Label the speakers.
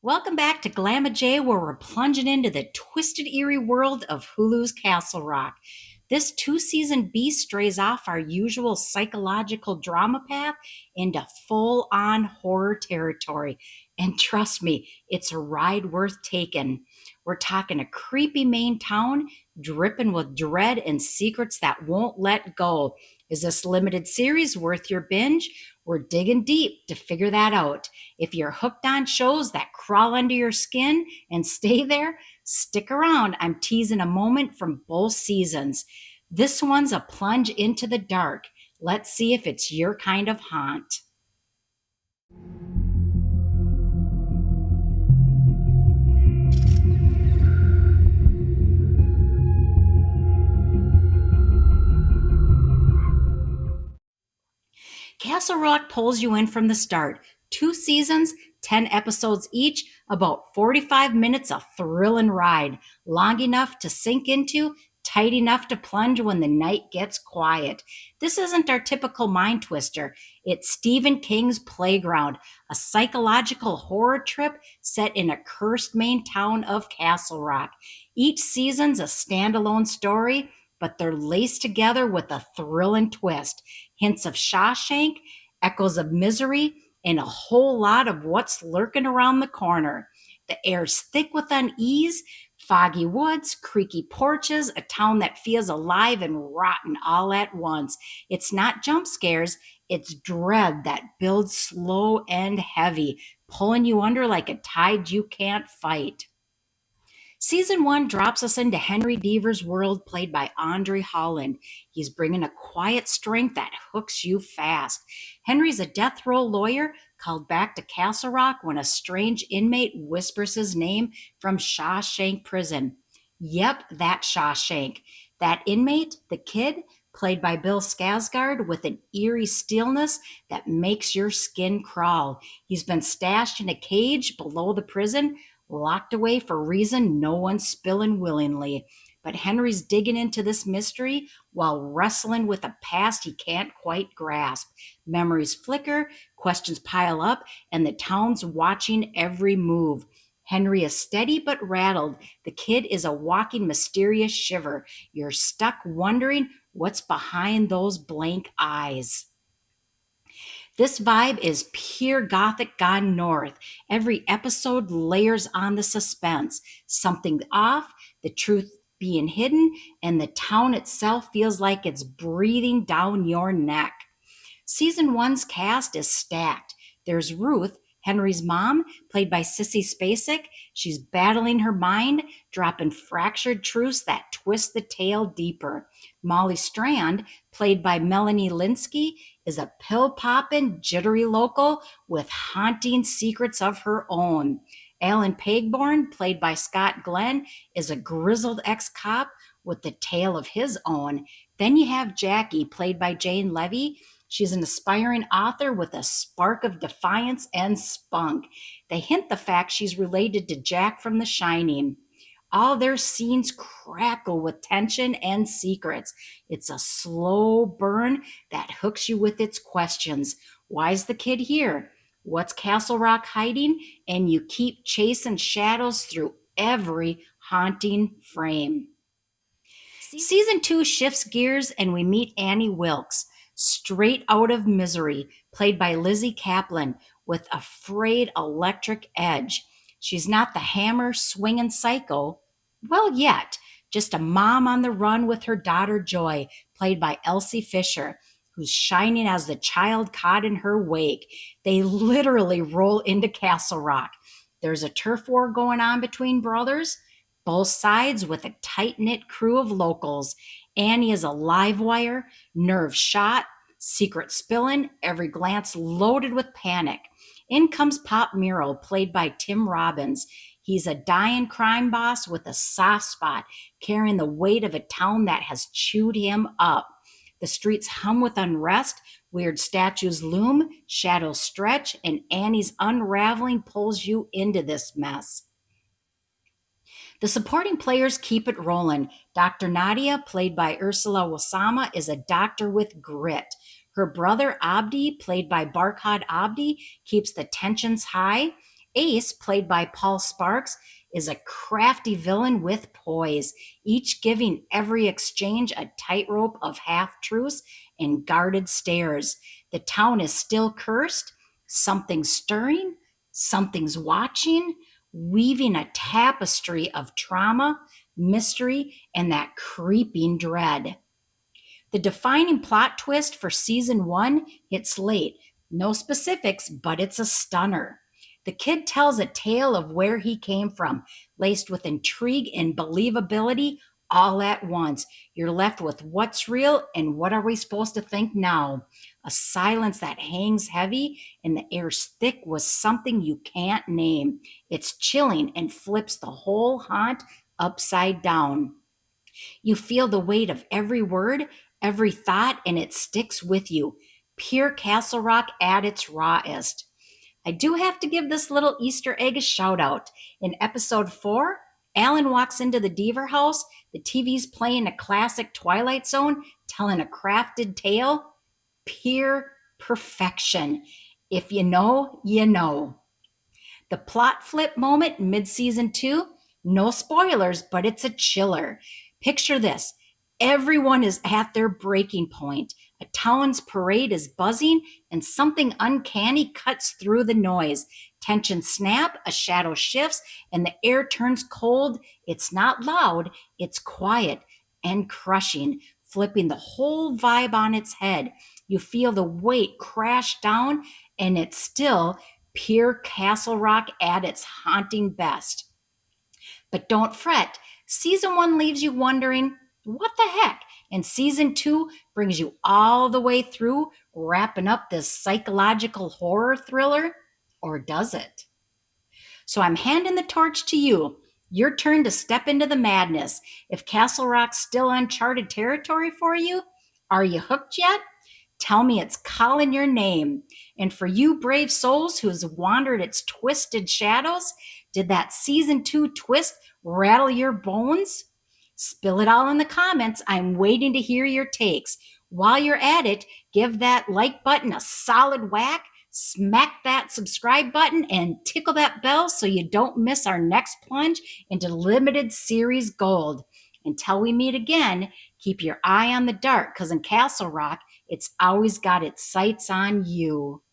Speaker 1: Welcome back to Glamma J, where we're plunging into the twisted, eerie world of Hulu's Castle Rock. This two-season beast strays off our usual psychological drama path into full-on horror territory. And trust me, it's a ride worth taking. We're talking a creepy Maine town dripping with dread and secrets that won't let go. Is this limited series worth your binge? We're digging deep to figure that out. If you're hooked on shows that crawl under your skin and stay there, stick around. I'm teasing a moment from both seasons. This one's a plunge into the dark. Let's see if it's your kind of haunt. Castle Rock pulls you in from the start. 2 seasons, 10 episodes each, about 45 minutes of thrilling ride, long enough to sink into, tight enough to plunge when the night gets quiet. This isn't our typical mind twister. It's Stephen King's Playground, a psychological horror trip set in a cursed Maine town of Castle Rock. Each season's a standalone story, but they're laced together with a thrilling twist. Hints of Shawshank, echoes of Misery, and a whole lot of what's lurking around the corner. The air's thick with unease, foggy woods, creaky porches, a town that feels alive and rotten all at once. It's not jump scares, it's dread that builds slow and heavy, pulling you under like a tide you can't fight. Season 1 drops us into Henry Deaver's world, played by Andre Holland. He's bringing a quiet strength that hooks you fast. Henry's a death row lawyer called back to Castle Rock when a strange inmate whispers his name from Shawshank Prison. Yep, that Shawshank. That inmate, the kid, played by Bill Skarsgård, with an eerie stillness that makes your skin crawl. He's been stashed in a cage below the prison, locked away for a reason no one's spilling willingly. But Henry's digging into this mystery while wrestling with a past he can't quite grasp. Memories flicker, questions pile up, and the town's watching every move. Henry is steady but rattled. The kid is a walking mysterious shiver. You're stuck wondering what's behind those blank eyes. This vibe is pure gothic gone north. Every episode layers on the suspense. Something off, the truth being hidden, and the town itself feels like it's breathing down your neck. Season one's cast is stacked. There's Ruth, Henry's mom, played by Sissy Spacek. She's battling her mind, dropping fractured truths that twist the tale deeper. Molly Strand, played by Melanie Linsky, is a pill-popping, jittery local with haunting secrets of her own. Alan Pagborn, played by Scott Glenn, is a grizzled ex-cop with a tale of his own. Then you have Jackie, played by Jane Levy. She's an aspiring author with a spark of defiance and spunk. They hint the fact she's related to Jack from The Shining. All their scenes crackle with tension and secrets. It's a slow burn that hooks you with its questions. Why's the kid here? What's Castle Rock hiding? And you keep chasing shadows through every haunting frame. Season 2 shifts gears and we meet Annie Wilkes, straight out of Misery, played by Lizzie Kaplan, with a frayed electric edge. She's not the hammer swinging psycho, well, yet, just a mom on the run with her daughter Joy, played by Elsie Fisher, who's shining as the child caught in her wake. They literally roll into Castle Rock. There's a turf war going on between brothers, both sides with a tight-knit crew of locals. Annie is a live wire, nerve shot, secret spilling, every glance loaded with panic. In comes Pop Miro, played by Tim Robbins. He's a dying crime boss with a soft spot, carrying the weight of a town that has chewed him up. The streets hum with unrest, weird statues loom, shadows stretch, and Annie's unraveling pulls you into this mess. The supporting players keep it rolling. Dr. Nadia, played by Ursula Wasama, is a doctor with grit. Her brother Abdi, played by Barkhad Abdi, keeps the tensions high. Ace, played by Paul Sparks, is a crafty villain with poise, each giving every exchange a tightrope of half-truths and guarded stares. The town is still cursed, something's stirring, something's watching, weaving a tapestry of trauma, mystery, and that creeping dread. The defining plot twist for season one hits late. No specifics, but it's a stunner. The kid tells a tale of where he came from, laced with intrigue and believability all at once. You're left with what's real and what are we supposed to think now? A silence that hangs heavy and the air's thick with something you can't name. It's chilling and flips the whole haunt upside down. You feel the weight of every word, every thought, and it sticks with you. Pure Castle Rock at its rawest. I do have to give this little Easter egg a shout out. In episode 4, Alan walks into the Deaver house. The TV's playing a classic Twilight Zone, telling a crafted tale. Pure perfection. If you know, you know. The plot flip moment mid season 2, no spoilers, but it's a chiller. Picture this: everyone is at their breaking point. A town's parade is buzzing, and something uncanny cuts through the noise. Tension snap, a shadow shifts, and the air turns cold. It's not loud, it's quiet and crushing, flipping the whole vibe on its head. You feel the weight crash down, and it's still pure Castle Rock at its haunting best. But don't fret, season 1 leaves you wondering, what the heck? And season 2 brings you all the way through, wrapping up this psychological horror thriller. Or does it? So I'm handing the torch to you. Your turn to step into the madness. If Castle Rock's still uncharted territory for you, are you hooked yet? Tell me it's calling your name. And for you brave souls who's wandered its twisted shadows, did that season 2 twist rattle your bones? Spill it all in the comments. I'm waiting to hear your takes. While you're at it, give that like button a solid whack, smack that subscribe button, and tickle that bell so you don't miss our next plunge into limited series gold. Until we meet again, keep your eye on the dark, because in Castle Rock, it's always got its sights on you.